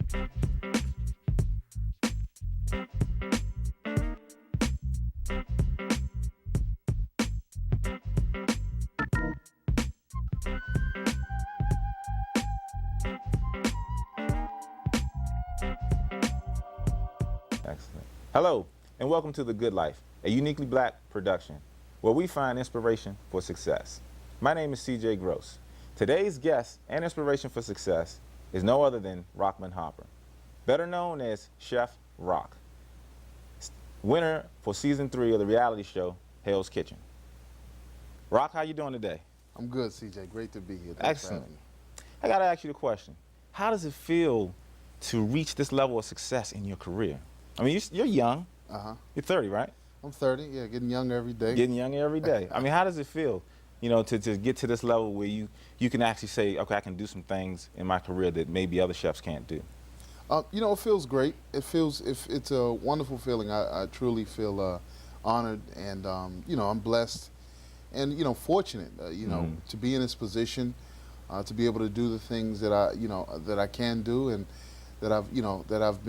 Excellent. Hello, and welcome to The Good Life, a uniquely black production where we find inspiration for success. My name is CJ Gross. Today's guest and inspiration for success is no other than Rahman Harper, better known as Chef Rock, winner for season 3 of the reality show Hell's Kitchen. Rock, how you doing today? I'm good, CJ. Great to be here. Thanks Excellent. for having me. I gotta ask you the question: how does it feel to reach this level of success in your career? I mean, you're young. You're 30, right? I'm 30. Yeah, getting younger every day. Getting younger every day. I mean, how does it feel, you know, to get to this level where you can actually say, okay, I can do some things in my career that maybe other chefs can't do? You know, it feels great. It's a wonderful feeling. I truly feel honored, and you know, I'm blessed, and you know, fortunate. You know, to be in this position, to be able to do the things that I can do, and that I've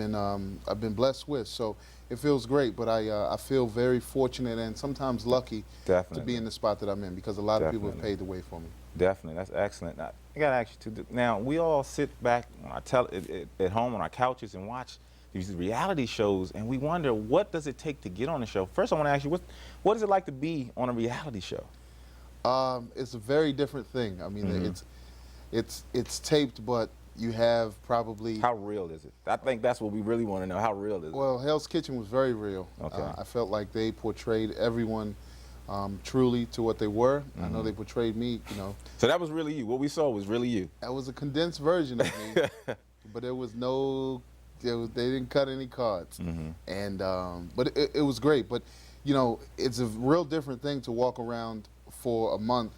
been blessed with. So it feels great, but I feel very fortunate and sometimes lucky to be in the spot that I'm in, because a lot of people have paved the way for me. Definitely, that's excellent. Now, I gotta ask you now, we all sit back at home on our couches and watch these reality shows, and we wonder, what does it take to get on the show? First, I want to ask you, what is it like to be on a reality show? It's a very different thing. I mean, it's taped, but you have probably... How real is it? I think that's what we really want to know. How real is it? Well, Hell's Kitchen was very real. Okay. I felt like they portrayed everyone truly to what they were. I know they portrayed me, you know. So that was really you. What we saw was really you. That was a condensed version of me, but there was no... They didn't cut any cards. And but it was great. But, you know, it's a real different thing to walk around for a month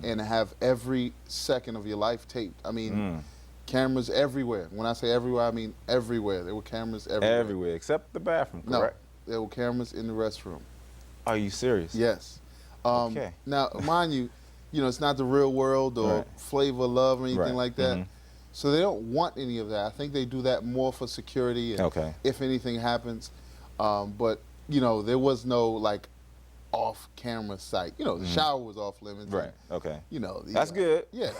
and have every second of your life taped. I mean... Cameras everywhere. When I say everywhere, I mean everywhere. There were cameras everywhere. Everywhere, except the bathroom, correct? No, there were cameras in the restroom. Are you serious? Yes. Okay. Now, mind you, you know, it's not the real world or Flavor of Love or anything like that. So they don't want any of that. I think they do that more for security and if anything happens. But, you know, there was no, like, off-camera sight. You know, the shower was off limits. Right. Okay. You know, that's good. Yeah.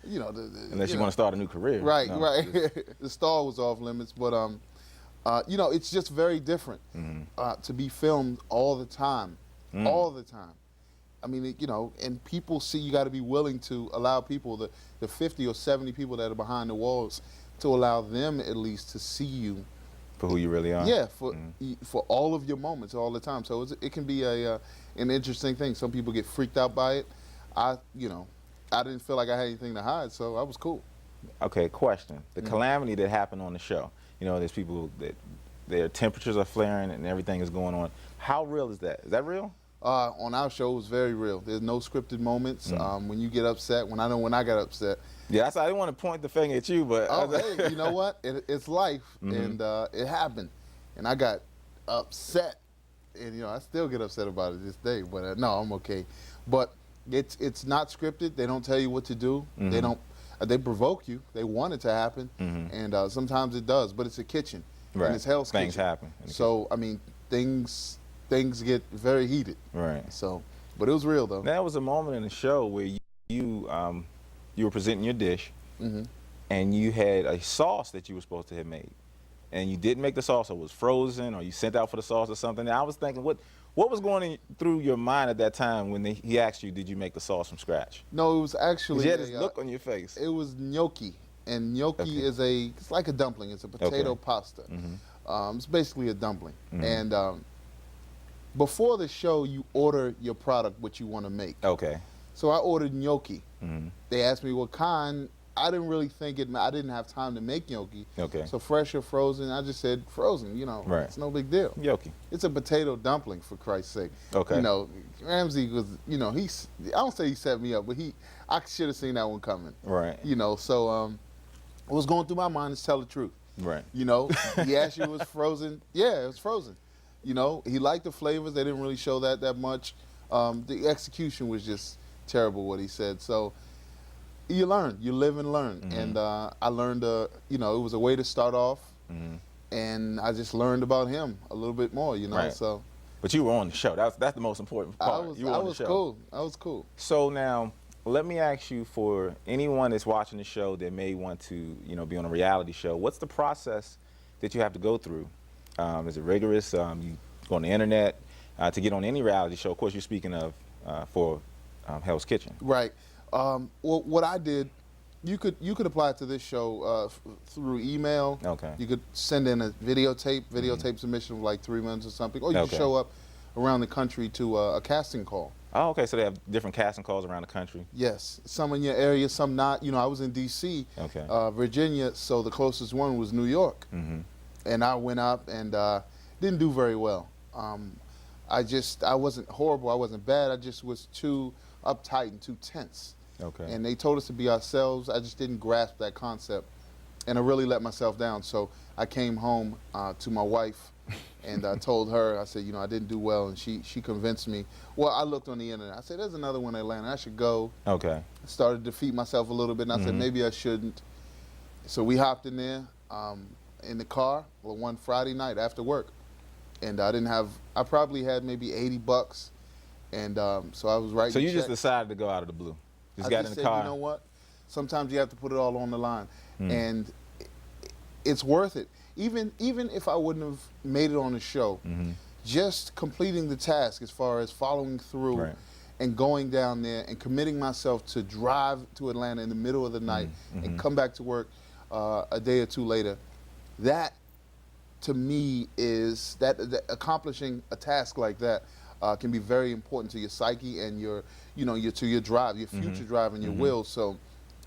You know, unless you want to start a new career. Right. No, right. The star was off limits, but you know, it's just very different to be filmed all the time, all the time. I mean, you know, and people see, you got to be willing to allow people, the 50 or 70 people that are behind the walls, to allow them at least to see you for who you really are. Yeah, for all of your moments, all the time. So it can be an interesting thing. Some people get freaked out by it. You know, I didn't feel like I had anything to hide, so I was cool. Okay, question. The calamity that happened on the show, you know, there's people that their temperatures are flaring and everything is going on. How real is that? Is that real? On our show, it was very real. There's no scripted moments. When you get upset, when I got upset. Yeah, I didn't want to point the finger at you, but... Oh, hey, you know what? It's life, and it happened. And I got upset, and, you know, I still get upset about it this day, but no, I'm okay. But it's not scripted. They don't tell you what to do. They don't... They provoke you. They want it to happen, and sometimes it does, but it's a kitchen. Right. And it's Hell's Kitchen. Things happen. So, I mean, things get very heated. Right. So, but it was real, though. There was a moment in the show where you were presenting your dish, and you had a sauce that you were supposed to have made, and you didn't make the sauce, or it was frozen, or you sent out for the sauce or something. And I was thinking, what was going through your mind at that time when he asked you, did you make the sauce from scratch? No, it was actually... You had this look on your face. It was gnocchi, and gnocchi is it's like a dumpling. It's a potato pasta. It's basically a dumpling. And before the show, you order your product, what you want to make. Okay. So I ordered gnocchi. They asked me what kind. I didn't really think it. I didn't have time to make gnocchi. Okay. So fresh or frozen, I just said frozen. You know, it's no big deal. Gnocchi. It's a potato dumpling, for Christ's sake. Okay. You know, Ramsay was. You know, I don't say he set me up, but I should have seen that one coming. Right. You know, so what was going through my mind is tell the truth. Right. You know, he asked you it was frozen. Yeah, it was frozen. You know, he liked the flavors. They didn't really show that much. The execution was just terrible, what he said. So You learn, you live and learn, and I learned, you know, it was a way to start off, and I just learned about him a little bit more, you know. Right. So, But you were on the show. That's the most important part. You were I on the was show. cool. I was cool. So now, let me ask you, for anyone that's watching the show that may want to, you know, be on a reality show, what's the process that you have to go through? Is it rigorous? You go on the internet to get on any reality show. Of course, you're speaking of for Hell's Kitchen. Right. Well, what I did, you could apply to this show through email. Okay. You could send in a videotape submission of like 3 minutes or something, or you could show up around the country to a casting call. Oh, okay. So they have different casting calls around the country. Yes, some in your area, some not. You know, I was in D.C., Virginia, so the closest one was New York, and I went up and didn't do very well. I wasn't horrible, I wasn't bad. I just was too uptight and too tense. Okay. And they told us to be ourselves. I just didn't grasp that concept, and I really let myself down. So I came home to my wife, and I told her, I said, you know, I didn't do well, and she convinced me. Well, I looked on the internet. I said, there's another one in Atlanta. I should go. Okay. I started to defeat myself a little bit, and I said, maybe I shouldn't. So we hopped in there in the car one Friday night after work, and I probably had maybe $80, and so I was writing. So you just checks. decided to go out of the blue. Just I got just in the said, car. you know what? Sometimes you have to put it all on the line, and it's worth it. Even if I wouldn't have made it on the show, just completing the task as far as following through and going down there and committing myself to drive to Atlanta in the middle of the night and come back to work a day or two later, that to me is that accomplishing a task like that can be very important to your psyche and your drive, your future drive and your will. So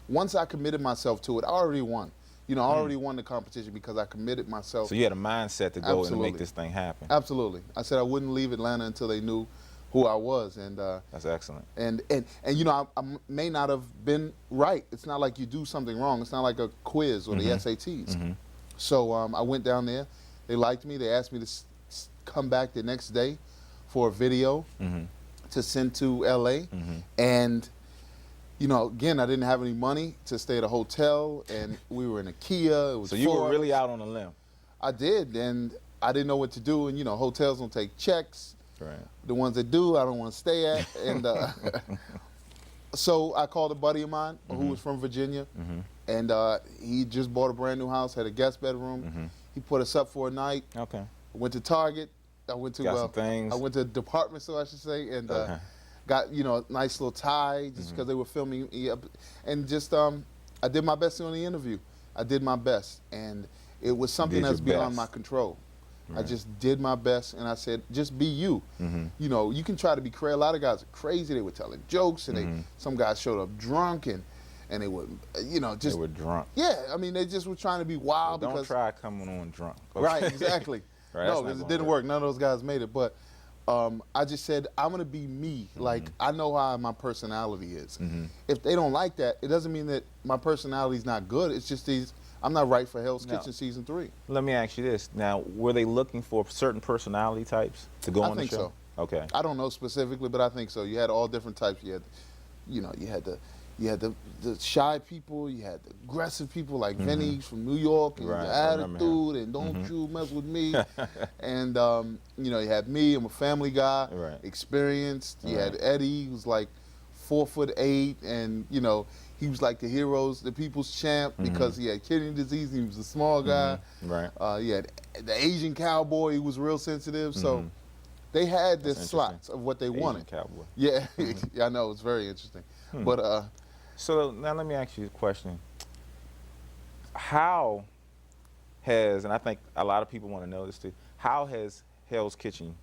once I committed myself to it, I already won. You know, I already won the competition because I committed myself. So you had a mindset to go and make this thing happen. Absolutely. I said I wouldn't leave Atlanta until they knew who I was, and that's excellent. And you know, I may not have been right. It's not like you do something wrong. It's not like a quiz or the SATs. So I went down there. They liked me. They asked me to come back the next day for a video to send to LA, and you know, again, I didn't have any money to stay at a hotel, and we were in a Kia. It was so you were really out on a limb. I did, and I didn't know what to do. And you know, hotels don't take checks. Right. The ones that do, I don't want to stay at. And so I called a buddy of mine who was from Virginia, and he just bought a brand new house, had a guest bedroom. He put us up for a night. Okay. Went to Target. I went to some things. I went to a department store, I should say, and got, you know, a nice little tie just because they were filming me up. And just I did my best on the interview. I did my best, and it was something that's beyond my control. I just did my best, and I said, just be you. You know, you can try to be crazy. A lot of guys are crazy. They were telling jokes, and some guys showed up drunk, and they would, you know, just. They were drunk. Yeah, I mean, they just were trying to be wild. Well, because don't try coming on drunk. Okay? Right, exactly. Right, no, because it didn't work. None of those guys made it. But I just said, I'm going to be me. Like, I know how my personality is. If they don't like that, it doesn't mean that my personality is not good. It's just I'm not right for Hell's Kitchen Season 3. Let me ask you this. Now, were they looking for certain personality types to go on the show? I think so. Okay. I don't know specifically, but I think so. You had all different types. You had, you know, you had the shy people, you had the aggressive people like Vinny from New York, and the attitude, and don't you mess with me. And, you know, you had me, I'm a family guy, experienced. You had Eddie, who's like 4'8", and, you know, he was like the the people's champ because he had kidney disease, he was a small guy. You had the Asian cowboy, he was real sensitive. So they had the slots of what they wanted. Cowboy. Yeah, yeah, I know, it's very interesting. But so now let me ask you a question. How has, and I think a lot of people want to know this too, how has Hell's Kitchen,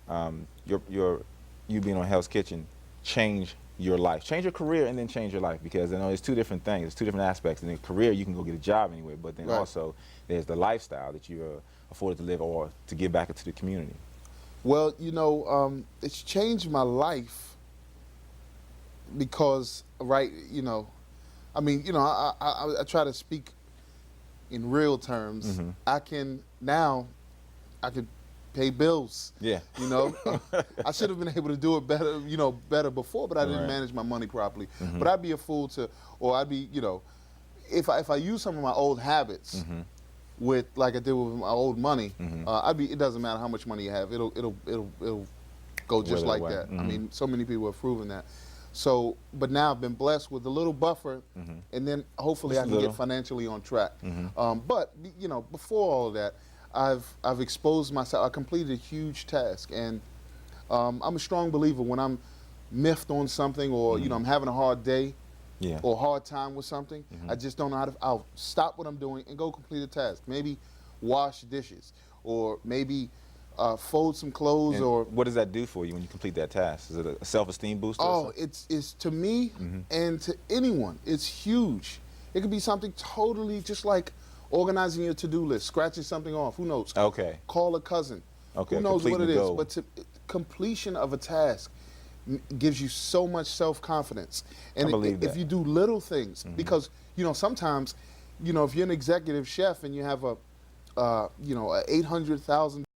you being on Hell's Kitchen, changed your life? Change your career and then change your life, because I know it's two different things, it's two different aspects. In a career, you can go get a job anywhere, but then also there's the lifestyle that you're afforded to live or to give back into the community. Well, you know, it's changed my life because, you know, I mean, you know, I try to speak in real terms. I can pay bills. Yeah. You know, I should have been able to do it better, better before, but I didn't Right. manage my money properly. But I'd be a fool to, or I'd be, if I use some of my old habits with, like I did with my old money, it doesn't matter how much money you have, it'll go just Wither like away. that. I mean, so many people have proven that. So, but now I've been blessed with a little buffer, and then hopefully Just I a can little. get financially on track. But before all of that, I've exposed myself. I completed a huge task, and I'm a strong believer when I'm miffed on something, or I'm having a hard day, Yeah. or hard time with something. I just don't know how to. I'll stop what I'm doing and go complete a task. Maybe wash dishes, or maybe fold some clothes, And or what does that do for you when you complete that task? Is it a self-esteem booster? or oh, something? it's to me and to anyone, it's huge. It could be something totally just like organizing your to-do list, scratching something off. Who knows? Okay. Call a cousin. Okay, Who knows what completing it the is? goal. But completion of a task gives you so much self-confidence. And I believe if that. you do little things, because sometimes, if you're an executive chef and you have a $800,000